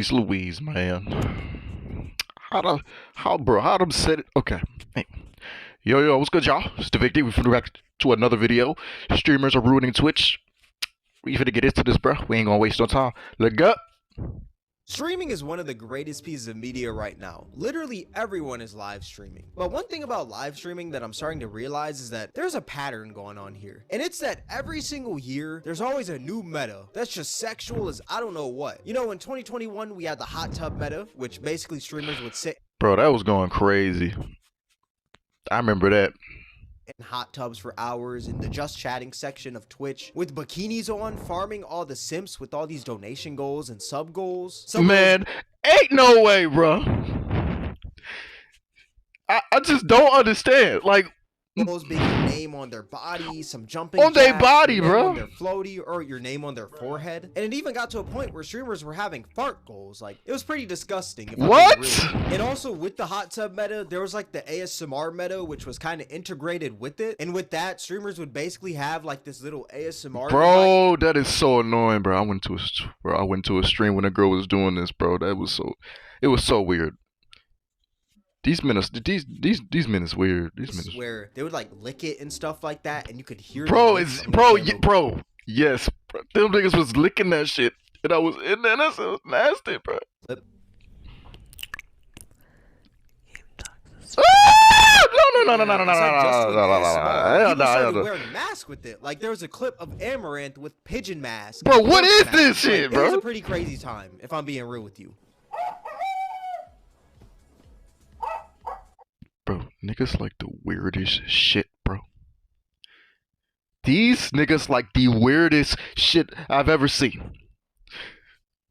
Jeez Louise, man. How them said it? Okay. Hey. Yo, what's good, y'all? It's the Victor. We finna back to another video. Streamers are ruining Twitch. We finna get into this, bro. We ain't gonna waste no time. Let's go. Streaming is one of the greatest pieces of media right now. Literally everyone is live streaming. But one thing about live streaming that I'm starting to realize is that there's a pattern going on here. And it's that every single year, there's always a new meta that's just sexual as I don't know what. You know, in 2021, we had the hot tub meta, which basically streamers would sit Bro, that was going crazy. I remember that. in hot tubs for hours in the just chatting section of Twitch with bikinis on, farming all the simps with all these donation goals and sub goals. Man, ain't no way, bro. I just don't understand. Like, goals being your name on their body, some jumping on their jacks, body, your name bro. on their floaty, or your name on their forehead. And it even got to a point where streamers were having fart goals. Like, it was pretty disgusting. If I'm being What? real. And also with the hot tub meta, there was like the ASMR meta, which was kind of integrated with it. And with that, streamers would basically have like this little ASMR Bro, that is so annoying, bro. I went to a stream when a girl was doing this, bro. It was so weird. These men is weird. Where they would like lick it and stuff like that, and you could hear Bro, the yes, bro. Them niggas was licking that shit, and I was in there. That shit was nasty, bro. No. Wearing a mask with it. Like there was a clip of Amaranth with pigeon mask. Bro, what is this shit, It bro? was a pretty crazy time, if I'm being real with you. Bro, niggas like the weirdest shit, bro. These niggas like the weirdest shit I've ever seen.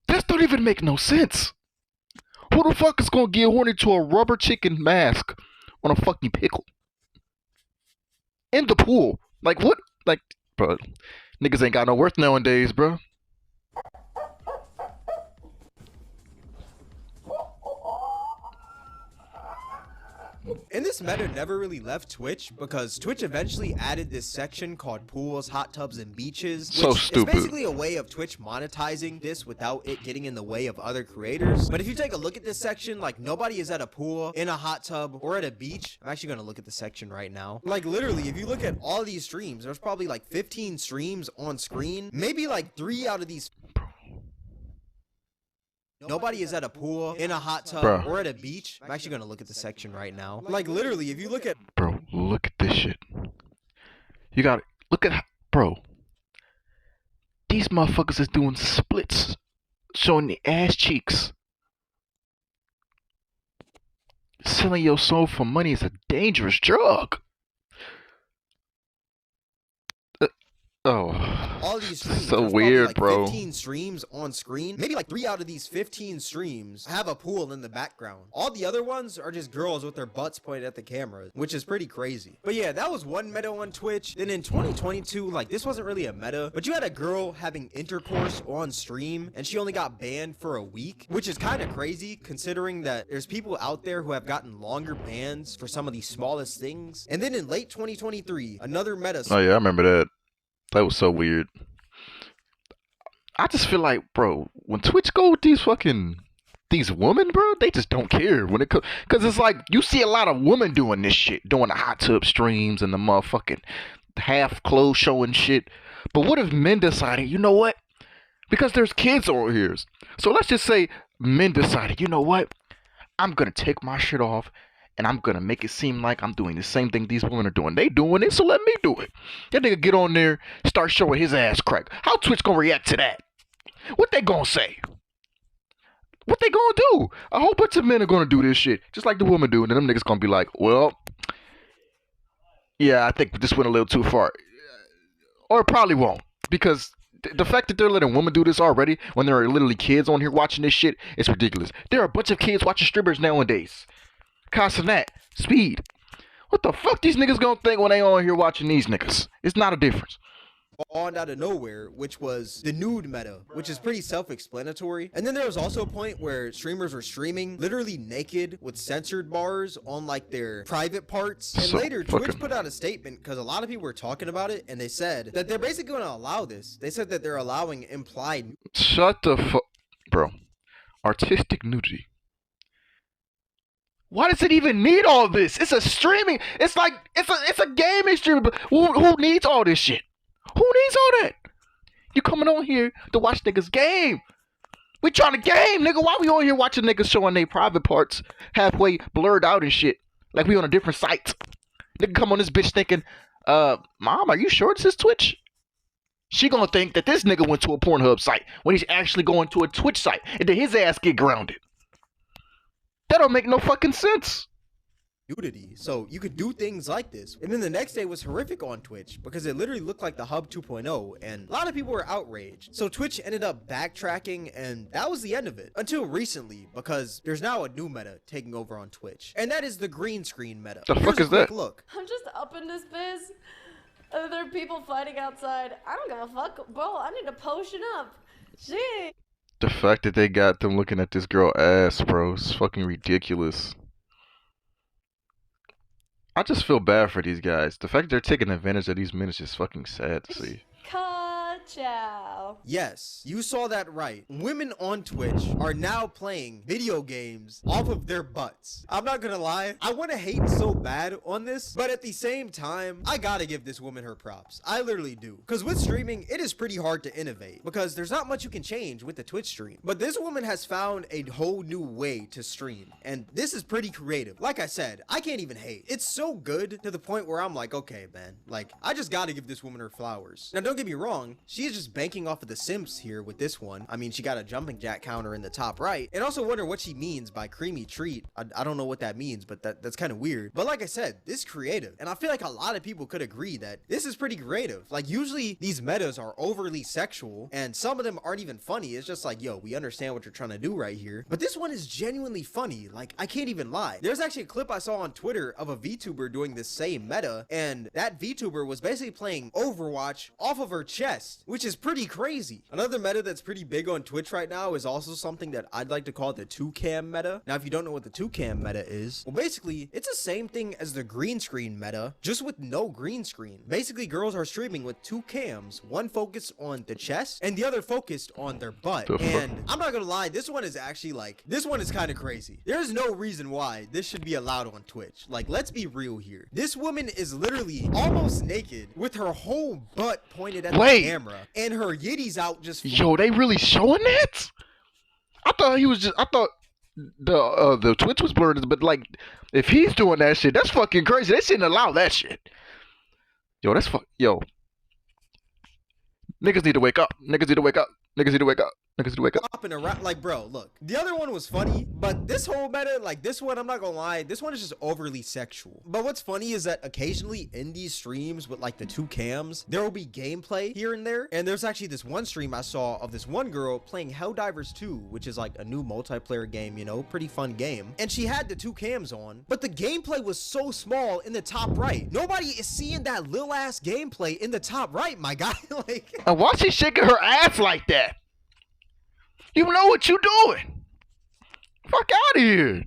This don't even make no sense. Who the fuck is gonna get horny to a rubber chicken mask on a fucking pickle? In the pool. Like what? Like, bro, niggas ain't got no worth nowadays, bro. And this meta never really left Twitch because Twitch eventually added this section called pools, hot tubs, and beaches. So stupid. It's basically a way of Twitch monetizing this without it getting in the way of other creators. But if you take a look at this section, like nobody is at a pool, in a hot tub, or at a beach. I'm actually going to look at the section right now. Like literally, if you look at all these streams, there's probably like 15 streams on screen. Maybe like 3 out of these. Nobody is at a pool, in a hot tub, Bruh. or at a beach. I'm actually going to look at the section right now. Like literally, if you look at... Bro, look at this shit. You got look at bro. These motherfuckers is doing splits, showing the ass cheeks. Selling your soul for money is a dangerous drug. all these streams, so there's weird, like bro. 15 streams on screen. Maybe like 3 out of these 15 streams have a pool in the background. All the other ones are just girls with their butts pointed at the camera, which is pretty crazy. But yeah, that was one meta on Twitch. Then in 2022, like this wasn't really a meta, but you had a girl having intercourse on stream and she only got banned for a week, which is kind of crazy considering that there's people out there who have gotten longer bans for some of the smallest things. And then in late 2023, another meta. Oh yeah, I remember that. That was so weird. I just feel like, bro, when Twitch go with these women, bro, they just don't care when it comes. Cause it's like you see a lot of women doing this shit, doing the hot tub streams and the motherfucking half clothes showing shit. But what if men decided, you know what? Because there's kids over here. So let's just say men decided, you know what? I'm gonna take my shit off and I'm gonna make it seem like I'm doing the same thing these women are doing. They doing it, so let me do it. That nigga get on there, start showing his ass crack. How Twitch gonna react to that? What they gonna say? What they gonna do? A whole bunch of men are gonna do this shit, just like the women do, and then them niggas gonna be like, well, yeah, I think this went a little too far. Or it probably won't, because the fact that they're letting women do this already when there are literally kids on here watching this shit is ridiculous. There are a bunch of kids watching streamers nowadays. Casanat, Speed. What the fuck these niggas gonna think when they on here watching these niggas? It's not a difference. On out of nowhere, which was the nude meta, which is pretty self-explanatory. And then there was also a point where streamers were streaming literally naked with censored bars on like their private parts. And So later, fucking- Twitch put out a statement because a lot of people were talking about it, and they said that they're basically going to allow this. They said that they're allowing implied. Shut the fuck, bro. Artistic nudity. Why does it even need all this? It's a streaming. It's like it's a gaming stream. Who needs all this shit? Who needs all that? You coming on here to watch niggas game? We trying to game, nigga. Why we on here watching niggas showing their private parts halfway blurred out and shit? Like we on a different site. Nigga come on this bitch thinking, Mom, are you sure this is Twitch? She gonna think that this nigga went to a Pornhub site when he's actually going to a Twitch site, and then his ass get grounded. That don't make no fucking sense. Nudity, so you could do things like this. And then the next day was horrific on Twitch because it literally looked like the Hub 2.0 and a lot of people were outraged. So Twitch ended up backtracking and that was the end of it until recently because there's now a new meta taking over on Twitch and that is the green screen meta. The fuck is that? Look. I'm just up in this biz. There are people fighting outside. I don't give a fuck, bro. I need to potion up. Shit. The fact that they got them looking at this girl ass, bro, is fucking ridiculous. I just feel bad for these guys. The fact that they're taking advantage of these men is just fucking sad to see. Ka-chow. Yes, you saw that right. Women on Twitch are now playing video games off of their butts. I'm not gonna lie, I want to hate so bad on this, but at the same time, I gotta give this woman her props. I literally do. Because with streaming, it is pretty hard to innovate because there's not much you can change with the Twitch stream. But this woman has found a whole new way to stream, and this is pretty creative. Like I said, I can't even hate. It's so good to the point where I'm like, okay, man, like, I just gotta give this woman her flowers. Now, don't get me wrong, she is just banking off of the Sims here with this one. I mean, she got a jumping jack counter in the top right, and also wonder what she means by creamy treat. I don't know what that means, but that's kind of weird. But like I said, this is creative, and I feel like a lot of people could agree that this is pretty creative. Like, usually these metas are overly sexual, and some of them aren't even funny. It's just like, yo, we understand what you're trying to do right here. But this one is genuinely funny. Like, I can't even lie. There's actually a clip I saw on Twitter of a VTuber doing this same meta, and that VTuber was basically playing Overwatch off of her chest, which is pretty crazy. Another meta that's pretty big on Twitch right now is also something that I'd like to call the 2cam meta. Now, if you don't know what the 2cam meta is, well, basically, it's the same thing as the green screen meta, just with no green screen. Basically, girls are streaming with 2 cams, one focused on the chest and the other focused on their butt. And I'm not gonna lie, this one is actually like, this one is kind of crazy. There's no reason why this should be allowed on Twitch. Like, let's be real here. This woman is literally almost naked with her whole butt pointed at the camera and her yitties out just. Yo, they really showing that? I thought the Twitch was blurred, but like, if he's doing that shit, that's fucking crazy. They shouldn't allow that shit. Yo, yo. Niggas need to wake up. Niggas need to wake up. Niggas need to wake up. Niggas need to wake up. And around, like, bro, look. The other one was funny, but this whole meta, like, this one, I'm not gonna lie, this one is just overly sexual. But what's funny is that occasionally in these streams with, like, the 2 cams, there will be gameplay here and there. And there's actually this one stream I saw of this one girl playing Helldivers 2, which is, like, a new multiplayer game, you know, pretty fun game. And she had the 2 cams on, but the gameplay was so small in the top right. Nobody is seeing that little ass gameplay in the top right, my guy. Like, and why she shaking her ass like that? You know what you doing? Fuck out of here.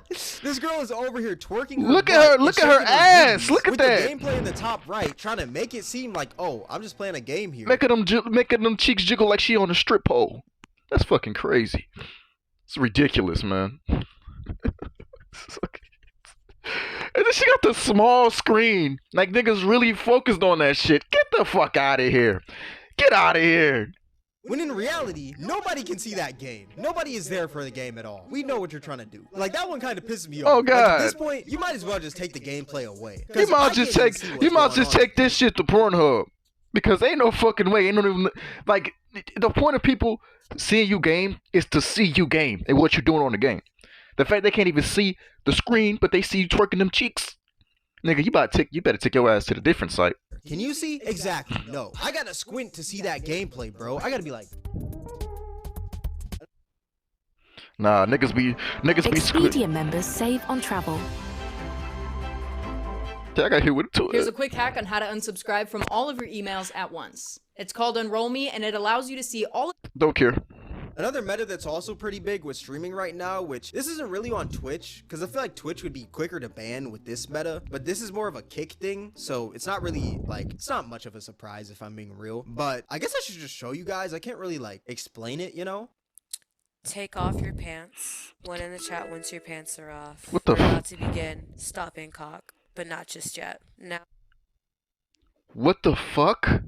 This girl is over here twerking. Look at her. Look at her ass. Look at that. The gameplay in the top right, trying to make it seem like, oh, I'm just playing a game here. Making them cheeks jiggle like she on a strip pole. That's fucking crazy. It's ridiculous, man. And then she got the small screen. Like, niggas really focused on that shit. Get the fuck out of here. Get out of here. When in reality, nobody can see that game. Nobody is there for the game at all. We know what you're trying to do. Like, that one kind of pisses me off. Oh, God. Like, at this point, you might as well just take the gameplay away. You might just take this shit to Pornhub. Because ain't no fucking way. Ain't no even, like, the point of people seeing you game is to see you game and what you're doing on the game. The fact they can't even see the screen, but they see you twerking them cheeks. Nigga, you better take your ass to the different site. Can you see? Exactly. No. I gotta squint to see that gameplay, bro. I gotta be like. Nah, niggas be Expedia members save on travel. I got hit with it too. Here's a quick hack on how to unsubscribe from all of your emails at once. It's called Enroll Me, and it allows you to see all. Don't care. Another meta that's also pretty big with streaming right now, which this isn't really on Twitch, because I feel like Twitch would be quicker to ban with this meta, but this is more of a kick thing, so it's not really, like, it's not much of a surprise if I'm being real, but I guess I should just show you guys. I can't really, like, explain it, you know? Take off your pants. One in the chat once your pants are off. What the We're f- about to begin. Stop in cock, but not just yet. Now. What the fuck?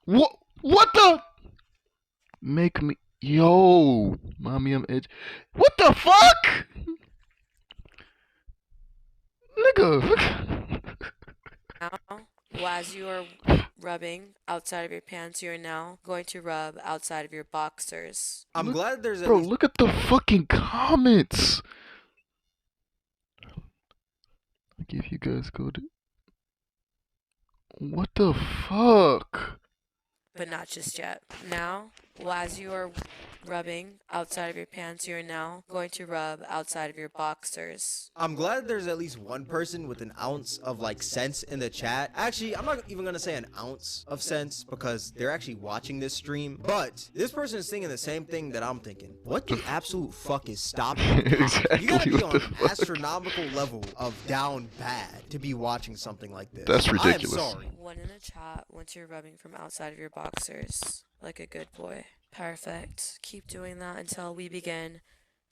What the? Make me. Yo. Mommy, I'm edge. What the fuck? Nigga. Now, as you are rubbing outside of your pants, you are now going to rub outside of your boxers. I'm Look- glad there's at Bro, least look at the fucking comments. Like if you guys go to. What the fuck? But not just yet. Now, as you are rubbing outside of your pants, you are now going to rub outside of your boxers. I'm glad there's at least one person with an ounce of like sense in the chat. Actually, I'm not even gonna say an ounce of sense because they're actually watching this stream. But this person is thinking the same thing that I'm thinking. What the absolute fuck is stopping you? Exactly. You gotta be What on the an fuck? astronomical level of down bad to be watching something like this. That's ridiculous. I'm sorry. One in the chat once you're rubbing from outside of your boxers, like a good boy. Perfect. Keep doing that until we begin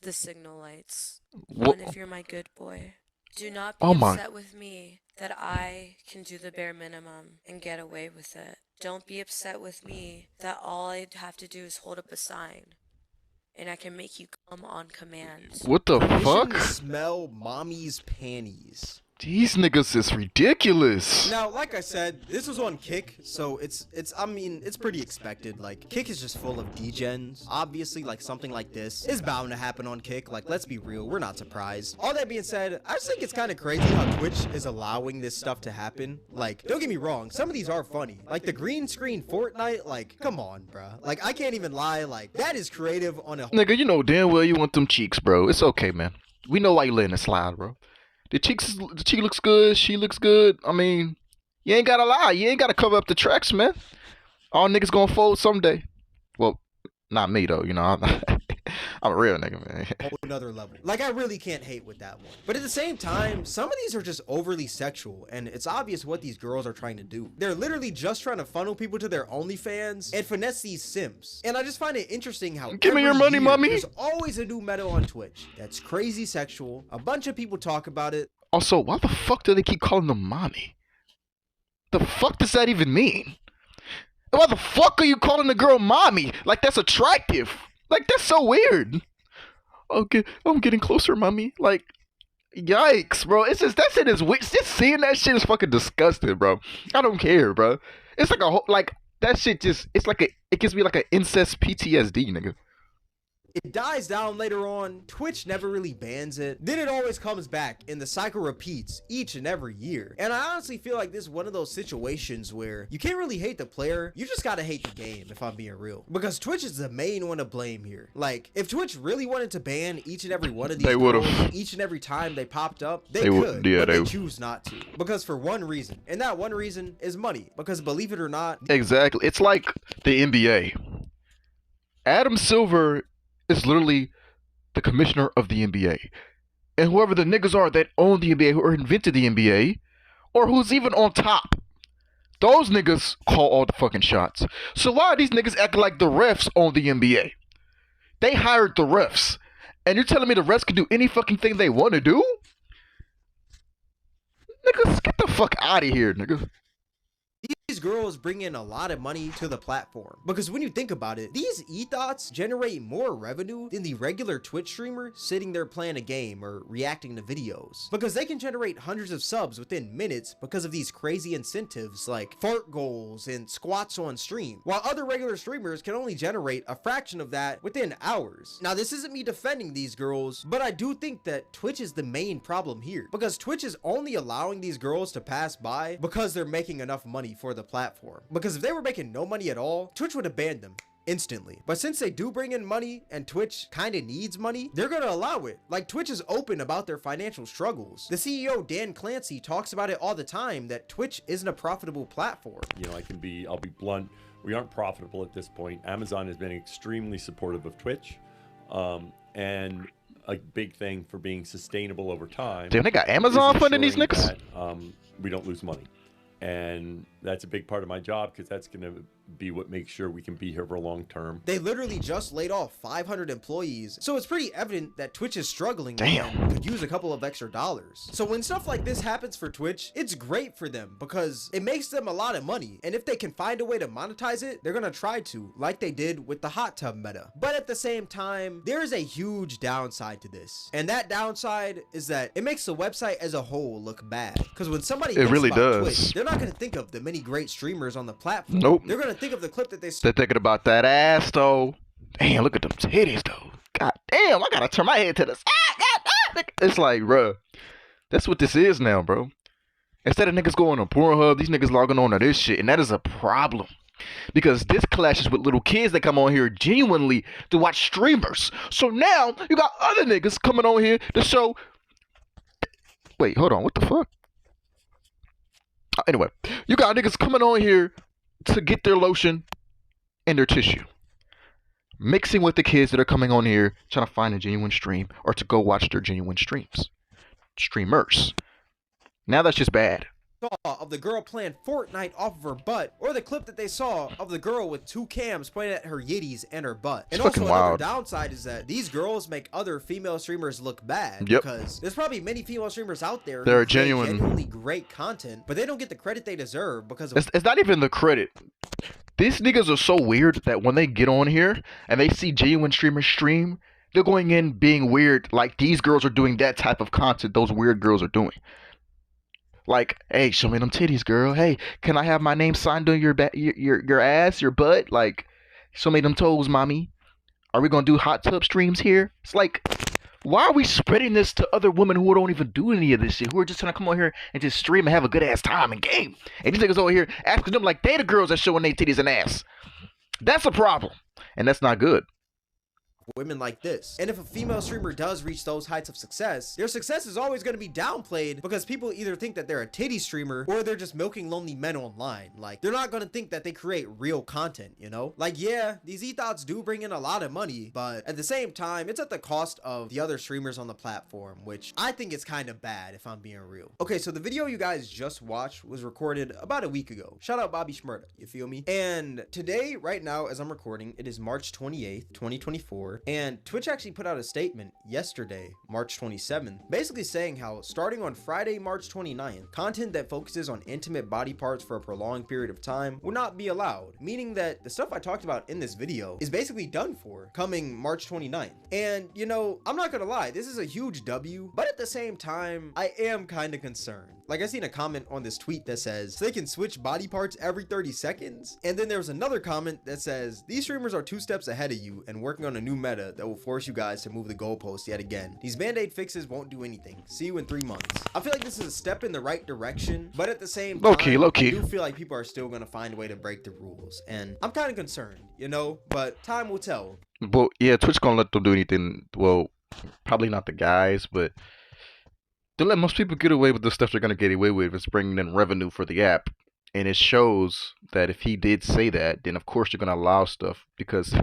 the signal lights. What? One if you're my good boy. Do not be Oh my- upset with me that I can do the bare minimum and get away with it. Don't be upset with me that all I have to do is hold up a sign and I can make you come on command. What the Permission fuck? to smell mommy's panties. These niggas is ridiculous. Now, like I said, this was on Kick, so it's pretty expected. Like, Kick is just full of degens. Obviously, like, something like this is bound to happen on Kick. Like, let's be real, we're not surprised. All that being said, I just think it's kind of crazy how Twitch is allowing this stuff to happen. Like, don't get me wrong, some of these are funny. Like, the green screen Fortnite, like, come on, bruh. Like, I can't even lie, like, that is creative on a... Nigga, you know damn well you want them cheeks, bro. It's okay, man. We know why you letting it slide, bro. The cheek looks good. She looks good. I mean, you ain't gotta lie. You ain't gotta cover up the tracks, man. All niggas gonna fold someday. Well, not me though. You know, I'm a real nigga, man. whole another level. Like, I really can't hate with that one. But at the same time, some of these are just overly sexual, and it's obvious what these girls are trying to do. They're literally just trying to funnel people to their OnlyFans and finesse these simps. And I just find it interesting how Give me your every money, year, mommy. There's always a new meta on Twitch that's crazy sexual. A bunch of people talk about it. Also, why the fuck do they keep calling them mommy? The fuck does that even mean? And why the fuck are you calling the girl mommy? Like that's attractive. Like that's so weird. Okay, I'm getting closer, mommy. Like, yikes, bro. It's just that shit is weird. Just seeing that shit is fucking disgusting, bro. I don't care, bro. It's like a whole like that shit. Just it's like it gives me like an incest PTSD, nigga. It dies down later on. Twitch never really bans it. Then it always comes back and the cycle repeats each and every year. And I honestly feel like this is one of those situations where you can't really hate the player. You just gotta hate the game, if I'm being real. Because Twitch is the main one to blame here. Like, if Twitch really wanted to ban each and every one of these They would've. girls each and every time they popped up, they would- could. yeah, but they they- choose not to. Because for one reason. And that one reason is money. Because believe it or not, Exactly. It's like the NBA. Adam Silver is literally the commissioner of the NBA. And whoever the niggas are that own the NBA, who invented the NBA, or who's even on top, those niggas call all the fucking shots. So why are these niggas acting like the refs own the NBA? They hired the refs. And you're telling me the refs can do any fucking thing they want to do? Niggas, get the fuck out of here, nigga. these girls bring in a lot of money to the platform. Because when you think about it, these e-thoughts generate more revenue than the regular Twitch streamer sitting there playing a game or reacting to videos. Because they can generate hundreds of subs within minutes because of these crazy incentives like fart goals and squats on stream, while other regular streamers can only generate a fraction of that within hours. Now, this isn't me defending these girls, but I do think that Twitch is the main problem here, because Twitch is only allowing these girls to pass by because they're making enough money for the platform. Because if they were making no money at all, Twitch would have banned them instantly. But since they do bring in money and Twitch kind of needs money, they're gonna allow it. Like, Twitch is open about their financial struggles. The CEO Dan Clancy talks about it all the time, that Twitch isn't a profitable platform. You know, I'll be blunt, we aren't profitable at this point. Amazon has been extremely supportive of Twitch, and a big thing for being sustainable over time. Damn, they got Amazon is funding these ensuring niggas? that, we don't lose money. And that's a big part of my job because that's going to be what makes sure we can be here for long term. They literally just laid off 500 employees, so it's pretty evident that Twitch is struggling Damn. and could use a couple of extra dollars. So when stuff like this happens for Twitch, it's great for them because it makes them a lot of money, and if they can find a way to monetize it, they're gonna try to, like they did with the hot tub meta. But at the same time, there is a huge downside to this, and that downside is that it makes the website as a whole look bad. Because when somebody thinks really about does. Twitch, they're not gonna think of the many great streamers on the platform. Nope. They're gonna think of the clip that they They're thinking about that ass though. Damn, look at them titties though. God damn, I gotta turn my head to the side. God damn. It's like, bruh, that's what this is now, bro. Instead of niggas going on Pornhub, these niggas logging on to this shit, and that is a problem. Because this clashes with little kids that come on here genuinely to watch streamers. So now you got other niggas coming on here to show. Wait, hold on, what the fuck? Anyway, you got niggas coming on here to get their lotion and their tissue, mixing with the kids that are coming on here trying to find a genuine stream or to go watch their genuine streamers. Now that's just bad. saw of the girl playing Fortnite off of her butt, or the clip that they saw of the girl with two cams pointed at her yitties and her butt. And It's also fucking another wild. downside is that these girls make other female streamers look bad. Yep. Because there's probably many female streamers out there They're who create genuine. genuinely great content, but they don't get the credit they deserve because of It's not even the credit. These niggas are so weird that when they get on here and they see genuine streamers stream, they're going in being weird like these girls are doing that type of content those weird girls are doing. Like, hey, show me them titties, girl. Hey, can I have my name signed on your your ass, your butt? Like, show me them toes, mommy. Are we gonna do hot tub streams here? It's like, why are we spreading this to other women who don't even do any of this shit? Who are just gonna come on here and just stream and have a good ass time and game? And these niggas over here asking them like they the girls that showing their titties and ass. That's a problem, and that's not good. women like this. And if a female streamer does reach those heights of success, their success is always going to be downplayed because people either think that they're a titty streamer or they're just milking lonely men online. Like, they're not going to think that they create real content, you know? Like, yeah, these e-thoughts do bring in a lot of money, but at the same time, it's at the cost of the other streamers on the platform, which I think is kind of bad if I'm being real. Okay, so the video you guys just watched was recorded about a week ago. Shout out Bobby Shmurda, you feel me? And today, right now, as I'm recording, it is March 28th, 2024. And Twitch actually put out a statement yesterday, March 27th, basically saying how starting on Friday, March 29th, content that focuses on intimate body parts for a prolonged period of time will not be allowed, meaning that the stuff I talked about in this video is basically done for coming March 29th. And you know, I'm not gonna lie, this is a huge W, but at the same time, I am kind of concerned. Like, I seen a comment on this tweet that says they can switch body parts every 30 seconds. And then there was another comment that says these streamers are 2 steps ahead of you and working on a new meta that will force you guys to move the goalposts yet again. These band-aid fixes won't do anything. See you in 3 months. I feel like this is a step in the right direction, but at the same time, Low key. I do feel like people are still gonna find a way to break the rules. And I'm kind of concerned, you know, but time will tell. Well, yeah, Twitch gonna let them do anything. Well, probably not the guys, but they let most people get away with the stuff they're gonna get away with if it's bringing in revenue for the app. And it shows that if he did say that, then of course you're gonna allow stuff because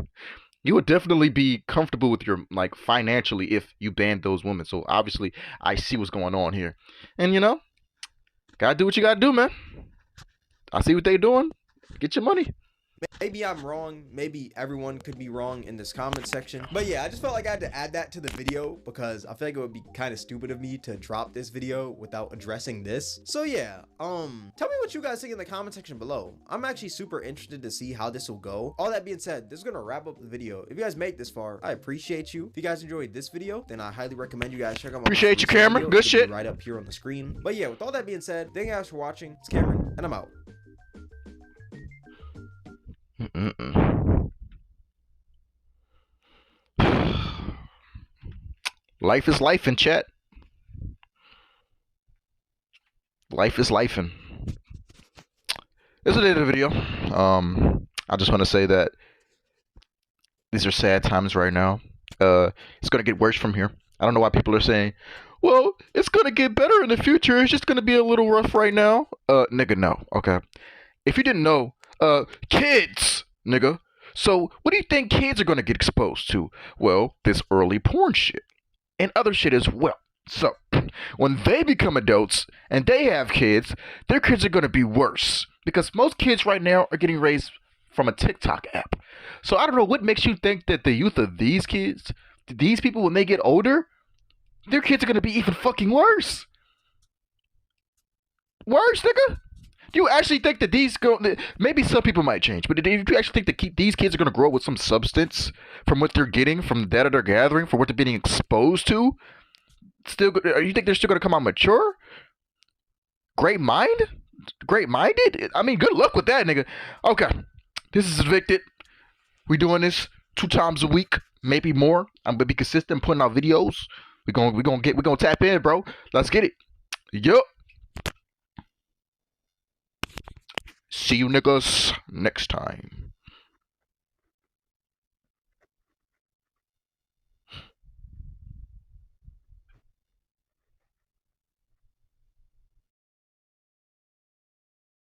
you would definitely be comfortable with your like financially if you banned those women. So obviously I see what's going on here, and you know, gotta do what you gotta do, man. I see what they doing. Get your money. Maybe I'm wrong. Maybe everyone could be wrong in this comment section. But yeah, I just felt like I had to add that to the video because I feel like it would be kind of stupid of me to drop this video without addressing this. So yeah, tell me what you guys think in the comment section below. I'm actually super interested to see how this will go. All that being said, this is gonna wrap up the video. If you guys made it this far, I appreciate you. If you guys enjoyed this video, then I highly recommend you guys check out my Appreciate most you, recent Cameron. video. Good It'll be shit. right up here on the screen. But yeah, with all that being said, thank you guys for watching. It's Cameron, and I'm out. Life is life in chat. Life is lifing. This is the end of the video. I just want to say that these are sad times right now. It's gonna get worse from here. I don't know why people are saying, well, it's gonna get better in the future. It's just gonna be a little rough right now. Nigga, no. Okay. If you didn't know, kids, nigga. So what do you think kids are gonna get exposed to? Well, this early porn shit and other shit as well. So when they become adults and they have kids, their kids are gonna be worse. Because most kids right now are getting raised from a TikTok app. So I don't know what makes you think that the youth of these kids, these people, when they get older, their kids are going to be even fucking worse. Worse, nigga? Do you actually think that these maybe some people might change, but do you actually think that these kids are going to grow up with some substance from what they're getting, from the data they're gathering, from what they're being exposed to? You think they're still going to come out mature? Great-minded? I mean, good luck with that, nigga. Okay, this is Evicted. We doing this 2 times a week, maybe more. I'm gonna be consistent putting out videos. We're gonna tap in, bro. Let's get it. Yup. See you niggas next time.